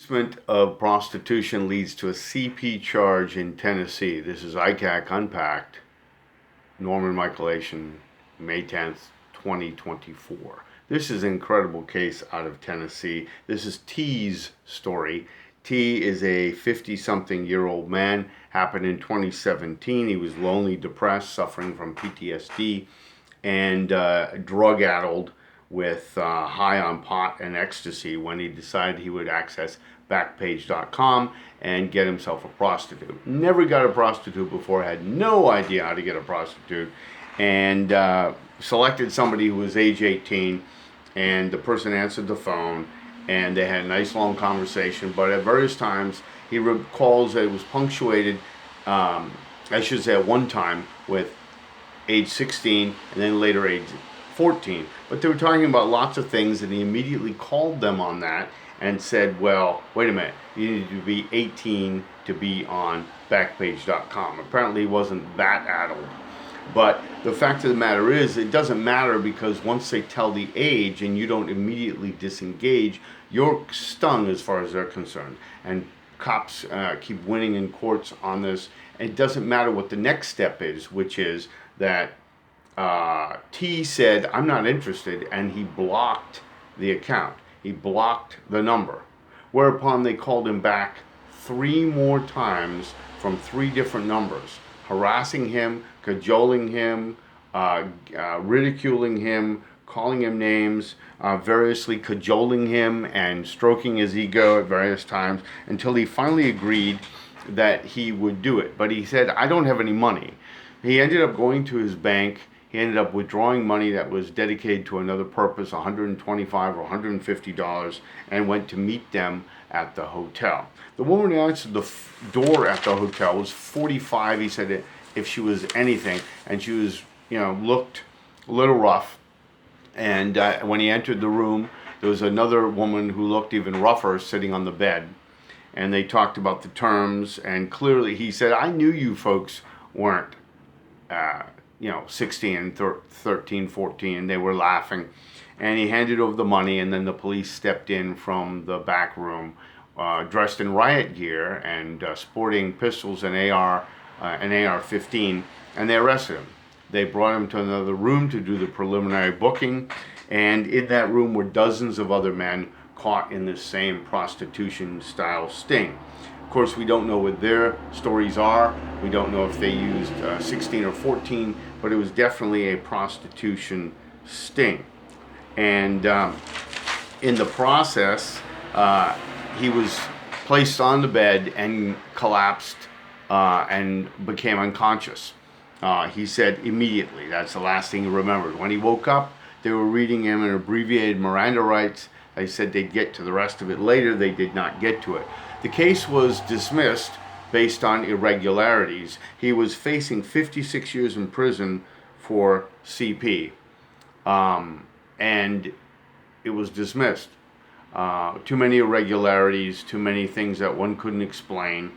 Enforcement of prostitution leads to a CP charge in Tennessee. This is ICAC Unpacked. Norman Michaelation, May 10th, 2024. This is an incredible case out of Tennessee. This is T's story. T is a 50-something-year-old man. Happened in 2017. He was lonely, depressed, suffering from PTSD, and drug-addled with high on pot and ecstasy when he decided he would access Backpage.com and get himself a prostitute. Never got a prostitute before, had no idea how to get a prostitute, and selected somebody who was age 18, and the person answered the phone, and they had a nice long conversation, but at various times he recalls that it was punctuated, I should say at one time, with age 16 and then later age 14. But they were talking about lots of things, and he immediately called them on that and said, well, wait a minute, you need to be 18 to be on Backpage.com. Apparently he wasn't that addled. But the fact of the matter is, it doesn't matter, because once they tell the age and you don't immediately disengage, you're stung as far as they're concerned. And cops keep winning in courts on this. It doesn't matter what the next step is, which is that T said, I'm not interested, and he blocked the account. He blocked the number. Whereupon they called him back 3 more times from 3 different numbers, harassing him, cajoling him, ridiculing him, calling him names, variously cajoling him and stroking his ego at various times, until he finally agreed that he would do it. But he said, I don't have any money. He ended up going to his bank. He ended up withdrawing money that was dedicated to another purpose, $125 or $150, and went to meet them at the hotel. The woman who answered the door at the hotel was 45. He said if she was anything, and she was, looked a little rough. And when he entered the room, there was another woman who looked even rougher sitting on the bed. And they talked about the terms, and clearly he said, I knew you folks weren't 16 and 13, 14, and they were laughing. And he handed over the money, and then the police stepped in from the back room, dressed in riot gear and sporting pistols and an AR-15, and they arrested him. They brought him to another room to do the preliminary booking, and in that room were dozens of other men caught in this same prostitution-style sting. Of course, we don't know what their stories are. We don't know if they used 16 or 14, but it was definitely a prostitution sting. And in the process, he was placed on the bed and collapsed and became unconscious. He said immediately, that's the last thing he remembered. When he woke up, they were reading him an abbreviated Miranda rights. They said they'd get to the rest of it later. They did not get to it. The case was dismissed based on irregularities. He was facing 56 years in prison for CP, and it was dismissed. Too many irregularities, too many things that one couldn't explain.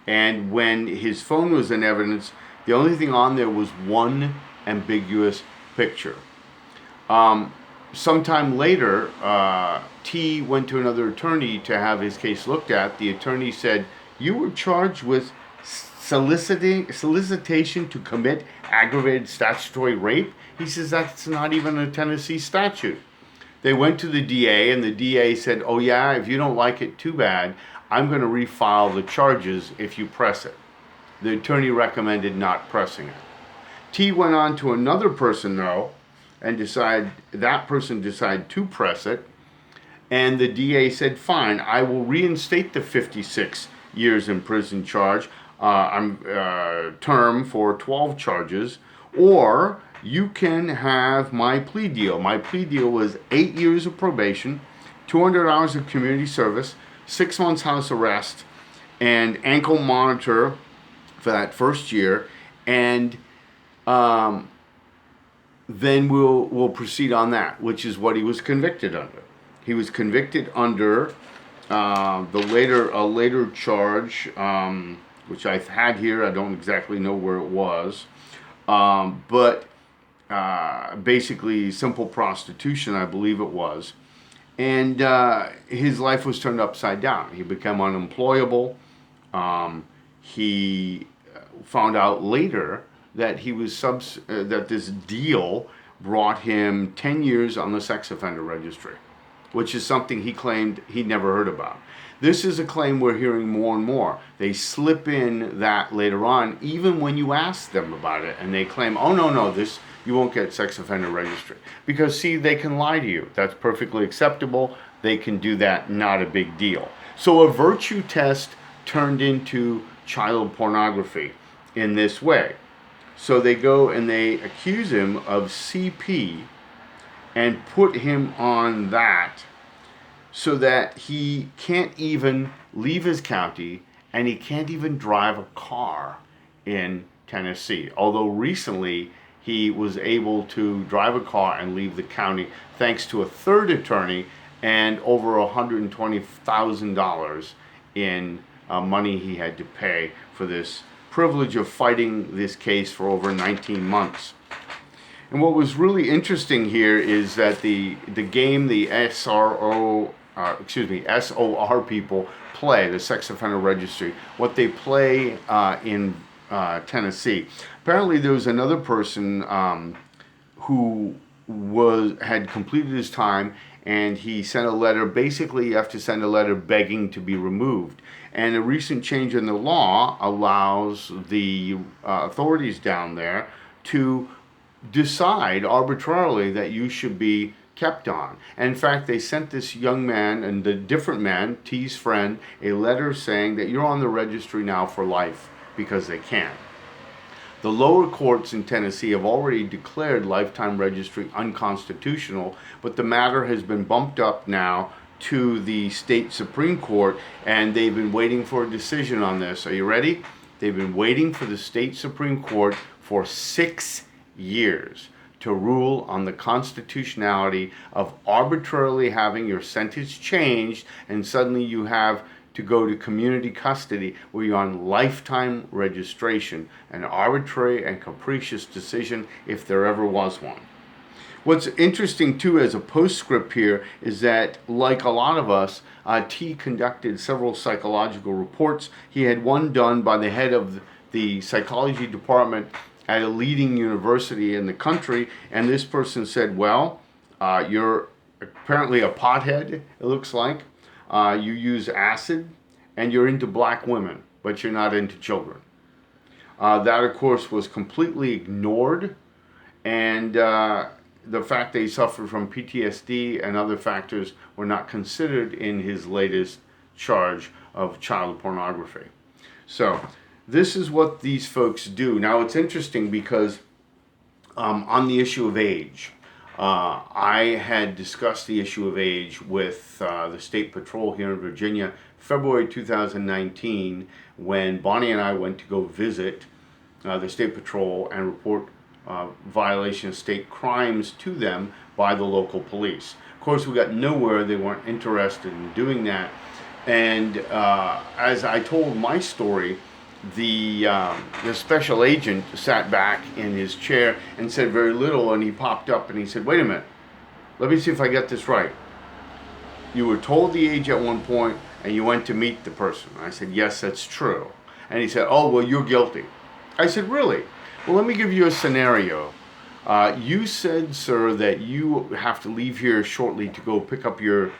And when his phone was in evidence, the only thing on there was one ambiguous picture. Sometime later, T went to another attorney to have his case looked at. The attorney said, you were charged with solicitation to commit aggravated statutory rape? He says, that's not even a Tennessee statute. They went to the DA, and the DA said, oh yeah, if you don't like it, too bad. I'm going to refile the charges if you press it. The attorney recommended not pressing it. T went on to another person, though, and that person decided to press it, and the DA said, fine, I will reinstate the 56 years in prison charge, term for 12 charges, or you can have my plea deal. My plea deal was 8 years of probation, 200 hours of community service, 6 months house arrest, and ankle monitor for that first year, and then we'll proceed on that, which is what he was convicted under. He was convicted under a later charge, which I've had here. I don't exactly know where it was, but basically simple prostitution, I believe it was. And his life was turned upside down. He became unemployable. He found out later that that this deal brought him 10 years on the sex offender registry, which is something he claimed he never heard about. This is a claim we're hearing more and more. They slip in that later on, even when you ask them about it, and they claim, oh, no, this, you won't get sex offender registry. Because, see, they can lie to you. That's perfectly acceptable. They can do that, not a big deal. So a virtue test turned into child pornography in this way. So they go and they accuse him of CP and put him on that so that he can't even leave his county and he can't even drive a car in Tennessee. Although recently he was able to drive a car and leave the county thanks to a third attorney and over $120,000 in money he had to pay for this privilege of fighting this case for over 19 months. And what was really interesting here is that the game the SOR people play, the sex offender registry, what they play in Tennessee. Apparently there was another person who had completed his time, and he sent a letter. Basically, you have to send a letter begging to be removed. And a recent change in the law allows the authorities down there to decide arbitrarily that you should be kept on. And in fact, they sent this young man and the different man, T's friend, a letter saying that you're on the registry now for life because they can. The lower courts in Tennessee have already declared lifetime registry unconstitutional, but the matter has been bumped up now to the state Supreme Court, and they've been waiting for a decision on this. Are you ready? They've been waiting for the state Supreme Court for 6 years to rule on the constitutionality of arbitrarily having your sentence changed, and suddenly you have to go to community custody where you're on lifetime registration, an arbitrary and capricious decision if there ever was one. What's interesting too as a postscript here is that, like a lot of us, T conducted several psychological reports. He had one done by the head of the psychology department at a leading university in the country, and this person said, well, you're apparently a pothead, it looks like. You use acid, and you're into black women, but you're not into children. That, of course, was completely ignored, and the fact that he suffered from PTSD and other factors were not considered in his latest charge of child pornography. So this is what these folks do. Now, it's interesting because on the issue of age, I had discussed the issue of age with the State Patrol here in Virginia, February 2019, when Bonnie and I went to go visit the State Patrol and report violation of state crimes to them by the local police. Of course, we got nowhere. They weren't interested in doing that. And as I told my story, the special agent sat back in his chair and said very little, and he popped up and he said, wait a minute, let me see if I get this right. You were told the age at one point and you went to meet the person. I said, yes, that's true. And he said, oh, well, you're guilty. I said, really? Well, let me give you a scenario. You said, sir, that you have to leave here shortly to go pick up your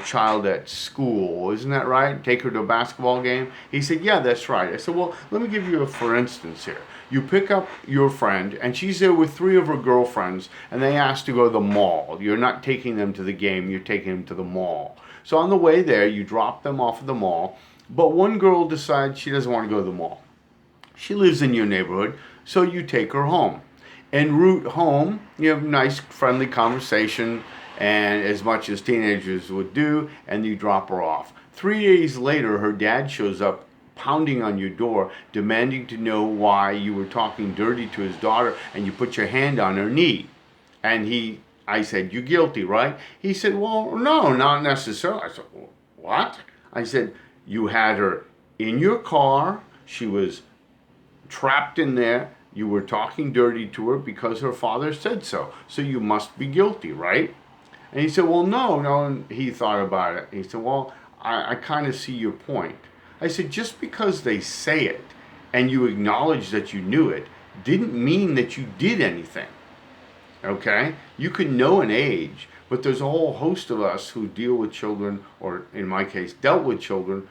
child at school. Isn't that right? Take her to a basketball game? He said, yeah, that's right. I said, well, let me give you a for instance here. You pick up your friend, and she's there with 3 of her girlfriends, and they ask to go to the mall. You're not taking them to the game, you're taking them to the mall. So on the way there, you drop them off at the mall, but one girl decides she doesn't want to go to the mall. She lives in your neighborhood, so you take her home. En route home, you have a nice, friendly conversation, and as much as teenagers would do, and you drop her off. 3 days later, her dad shows up, pounding on your door, demanding to know why you were talking dirty to his daughter, and you put your hand on her knee. And I said, you're guilty, right? He said, well, no, not necessarily. I said, well, what? I said, you had her in your car, she was trapped in there, you were talking dirty to her because her father said so. So you must be guilty, right? And he said, well, no. And he thought about it. And he said, well, I kind of see your point. I said, just because they say it and you acknowledge that you knew it didn't mean that you did anything. Okay? You can know an age, but there's a whole host of us who deal with children, or in my case, dealt with children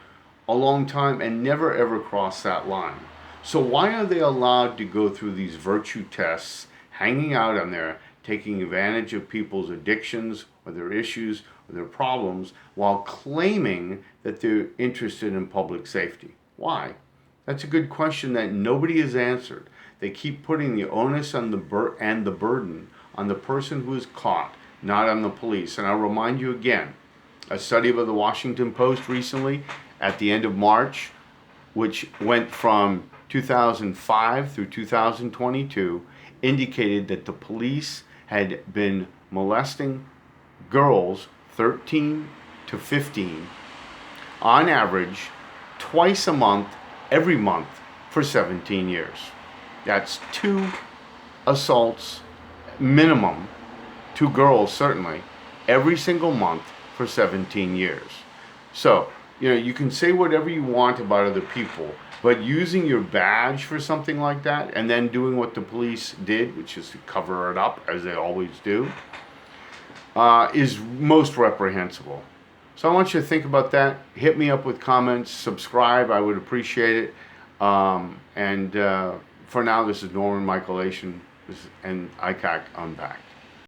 a long time and never ever cross that line. So why are they allowed to go through these virtue tests, hanging out on there, taking advantage of people's addictions or their issues or their problems, while claiming that they're interested in public safety? Why? That's a good question that nobody has answered. They keep putting the onus on the burden on the person who is caught, not on the police. And I'll remind you again, a study by the Washington Post recently at the end of March, which went from 2005 through 2022, indicated that the police had been molesting girls 13 to 15 on average twice a month, every month for 17 years. That's 2 assaults minimum, 2 girls certainly, every single month for 17 years. So, you can say whatever you want about other people, but using your badge for something like that and then doing what the police did, which is to cover it up, as they always do, is most reprehensible. So I want you to think about that. Hit me up with comments, subscribe, I would appreciate it. For now, this is Norman Michael Ation and ICAC Unpacked.